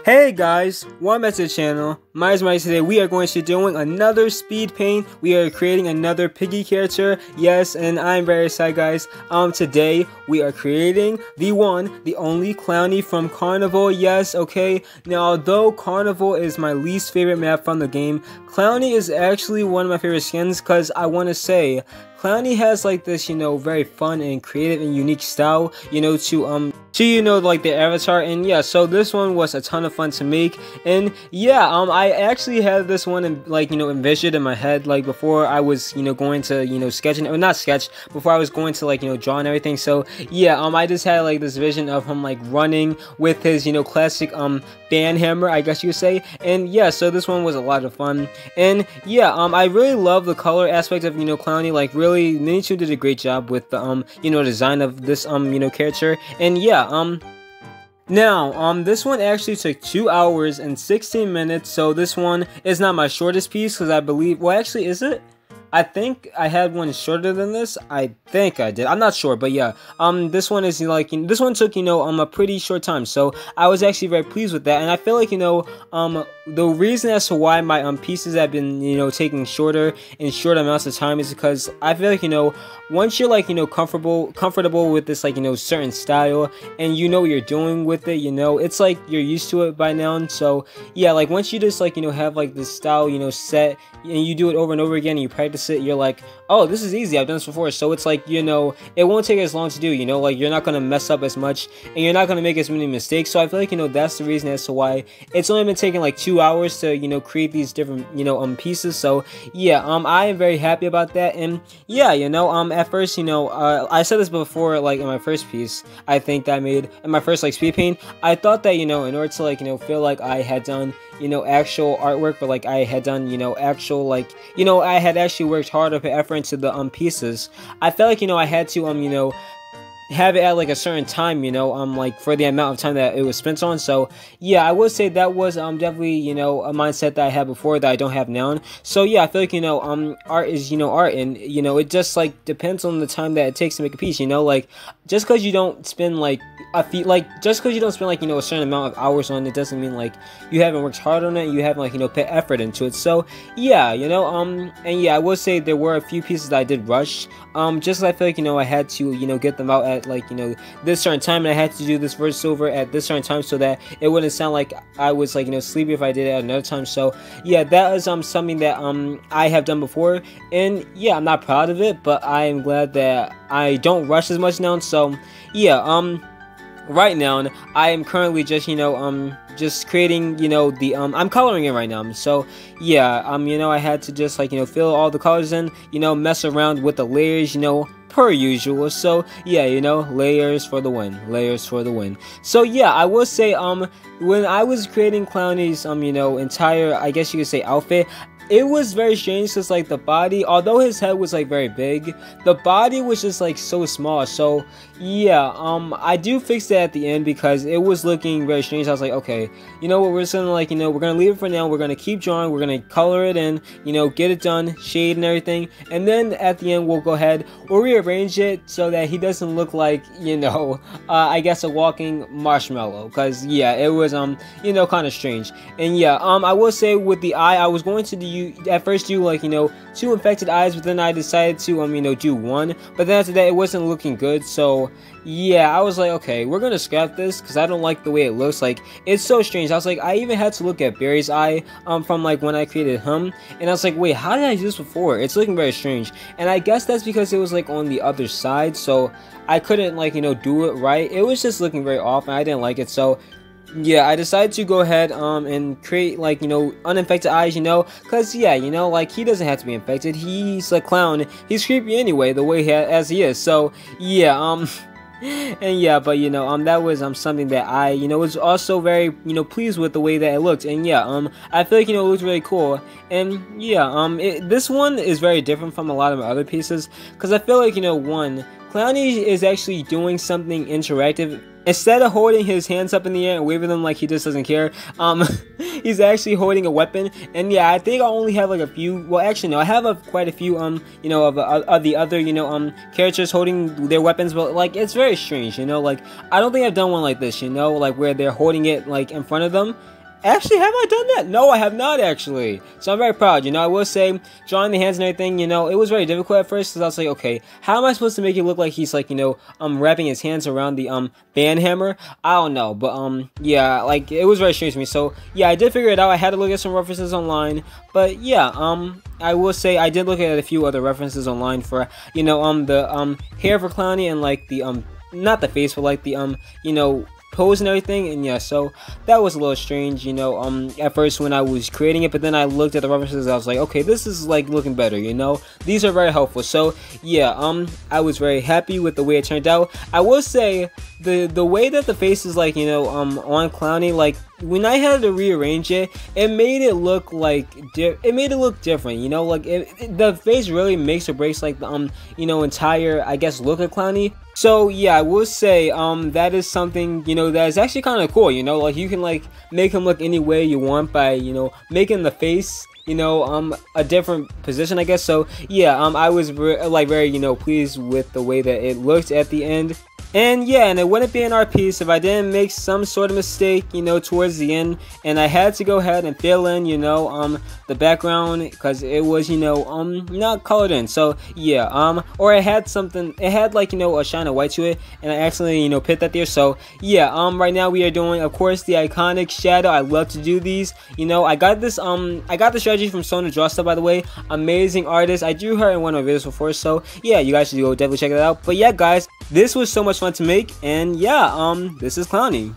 Hey guys, welcome back to the channel. My name is Mike. Today we are going to be doing another speed paint. We are creating another Piggy character. Yes, and I'm very excited, guys. Today we are creating the one, the only Clowny from Carnival. Yes, okay. Now, although Carnival is my least favorite map from the game, Clowny is actually one of my favorite skins because I want to say Clowny has like this, very fun and creative and unique style, to like the avatar. And yeah, so this one was a ton of fun to make. And yeah, I actually had this one envisioned in my head like before I was going to sketching, or not sketch, before I was going to draw and everything. So yeah, I just had like this vision of him running with his classic fan hammer, I guess you could say. And yeah, so this one was a lot of fun. And yeah, I really love the color aspect of Clowny. Like really, Miniatures did a great job with the design of this character. And yeah, now, this one actually took 2 hours and 16 minutes, so this one is not my shortest piece, because I believe, well, actually, is it? I think I had one shorter than this. I think I did. I'm not sure, but yeah. This one is this one took a pretty short time, so I was actually very pleased with that. And I feel like the reason as to why my pieces have been taking shorter in short amounts of time is because I feel like once you're comfortable with this certain style, and what you're doing with it, it's like you're used to it by now. So yeah, like once you just have this style set, and you do it over and over again and you practice it, you're like, oh, this is easy, I've done this before. So it's like it won't take as long to do, like you're not gonna mess up as much and you're not gonna make as many mistakes. So I feel like that's the reason as to why it's only been taking like 2 hours to create these different pieces. So yeah, I am very happy about that. And yeah, at first I said this before, like in my first piece I think that I made in my first speed paint, I thought that in order to feel like I had done actual artwork, but like I had done actual I had actually worked hard to put effort into the pieces, I felt like I had to have it at like a certain time, like for the amount of time that it was spent on. So yeah, I would say that was definitely a mindset that I had before that I don't have now. So yeah, I feel like art is art, and it just depends on the time that it takes to make a piece. Like just because you don't spend just because you don't spend a certain amount of hours on it doesn't mean you haven't worked hard on it, you haven't put effort into it. So yeah, and yeah, I will say there were a few pieces that I did rush, just as I feel like I had to get them out at this certain time, and I had to do this voiceover at this certain time so that it wouldn't sound like I was sleepy if I did it at another time. So yeah, that is something that I have done before, and yeah, I'm not proud of it, but I am glad that I don't rush as much now. So yeah, right now I am currently just just creating the I'm coloring it right now. So yeah, I had to just fill all the colors in, mess around with the layers, per usual. So yeah, layers for the win, layers for the win. So yeah, I will say when I was creating Clowny's entire, I guess you could say, outfit, it was very strange because the body, although his head was very big, the body was just so small. So yeah, I do fix that at the end because it was looking very strange. I was like, okay, you know what, we're just gonna we're gonna leave it for now, we're gonna keep drawing, we're gonna color it in, get it done, shade and everything, and then at the end we'll go ahead, we'll rearrange it so that he doesn't look like I guess a walking marshmallow, because yeah, it was kind of strange. And yeah, I will say with the eye, I was going to at first do 2 infected eyes, but then I decided to do 1, but then after that it wasn't looking good. So yeah, I was like, okay, we're gonna scrap this because I don't like the way it looks. It's so strange. I was like, I even had to look at Barry's eye from when I created him, and I was like, wait, how did I do this before? It's looking very strange. And I guess that's because it was on the other side, so I couldn't do it right. It was just looking very off, and I didn't like it. So yeah, I decided to go ahead and create uninfected eyes, because yeah, he doesn't have to be infected. He's a clown, he's creepy anyway, the way as he is. So yeah, and yeah, but that was something that I was also very pleased with the way that it looked. And yeah, I feel like it looked really cool. And yeah, this one is very different from a lot of my other pieces because I feel like one, Clowny is actually doing something interactive Instead of holding his hands up in the air and waving them like he just doesn't care, he's actually holding a weapon. And yeah, I think I only have like a few. Well, actually no, I have quite a few you know, of the other, you know, characters holding their weapons. But like, it's very strange, you know. Like, I don't think I've done one like this, you know, like where they're holding it like in front of them. Actually, have I done that? No, I have not actually. So I'm very proud, you know. I will say, drawing the hands and everything, you know, it was very difficult at first, because I was like, okay, how am I supposed to make it look like he's like, you know, wrapping his hands around the band hammer? I don't know, but yeah, like, it was very strange to me. So yeah, I did figure it out. I had to look at some references online, but yeah, I will say I did look at a few other references online for, you know, the hair for Clowny, and like the not the face, but like the you know, pose and everything. And yeah, so that was a little strange, you know, at first when I was creating it, but then I looked at the references, I was like, okay, this is like looking better, you know. These are very helpful. So yeah, I was very happy with the way it turned out. I will say the way that the face is, like, you know, on Clowny, like when I had to rearrange it, it made it look like different, you know. Like the face really makes or breaks like the you know, entire, I guess, look of Clowny. So yeah, I will say that is something, you know, that is actually kind of cool, you know. Like you can like make him look any way you want by, you know, making the face, you know, a different position, I guess. So yeah, I was like very, you know, pleased with the way that it looked at the end. And yeah, and it wouldn't be an art piece if I didn't make some sort of mistake, you know, towards the end, and I had to go ahead and fill in, you know, the background, because it was, you know, not colored in. So yeah, or it had something, it had like, you know, a shine of white to it, and I accidentally, you know, put that there. So yeah, right now we are doing, of course, the iconic shadow. I love to do these, you know. I got this, I got the strategy from Sona Draw Stuff, by the way. Amazing artist. I drew her in one of my videos before, so yeah, you guys should go definitely check it out. But yeah, guys, this was so much fun to make, and yeah, this is Clowny.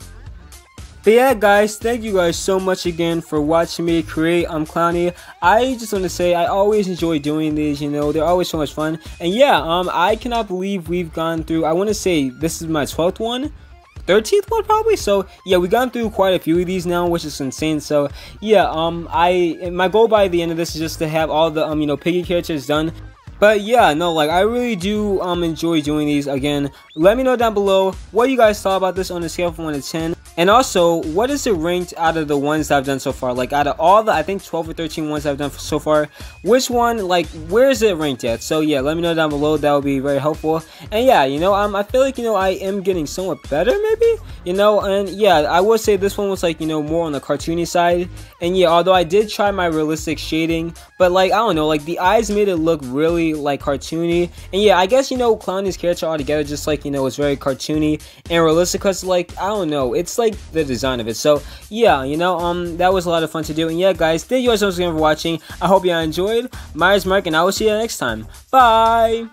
But yeah, guys, thank you guys so much again for watching me create Clowny. I just want to say I always enjoy doing these, you know, they're always so much fun. And yeah, I cannot believe we've gone through, I want to say this is my 12th one, 13th one probably. So yeah, we've gone through quite a few of these now, which is insane. So yeah, my goal by the end of this is just to have all the you know, Piggy characters done. But yeah, no, like I really do enjoy doing these. Again, let me know down below what you guys thought about this on a scale from 1 to 10. And also, what is it ranked out of the ones that I've done so far? Like out of all the, I think 12 or 13 ones I've done so far, which one, like, where is it ranked at? So yeah, let me know down below. That would be very helpful. And yeah, you know, I feel like, you know, I am getting somewhat better maybe, you know. And yeah, I will say this one was like, you know, more on the cartoony side. And yeah, although I did try my realistic shading, but like, I don't know, like the eyes made it look really like cartoony. And yeah, I guess, you know, Clowny's character altogether just like, you know, it's very cartoony and realistic, because like, I don't know, it's like the design of it. So yeah, you know, that was a lot of fun to do. And yeah, guys, thank you guys so much again for watching. I hope you enjoyed. My name is Mark, and I will see you next time. Bye.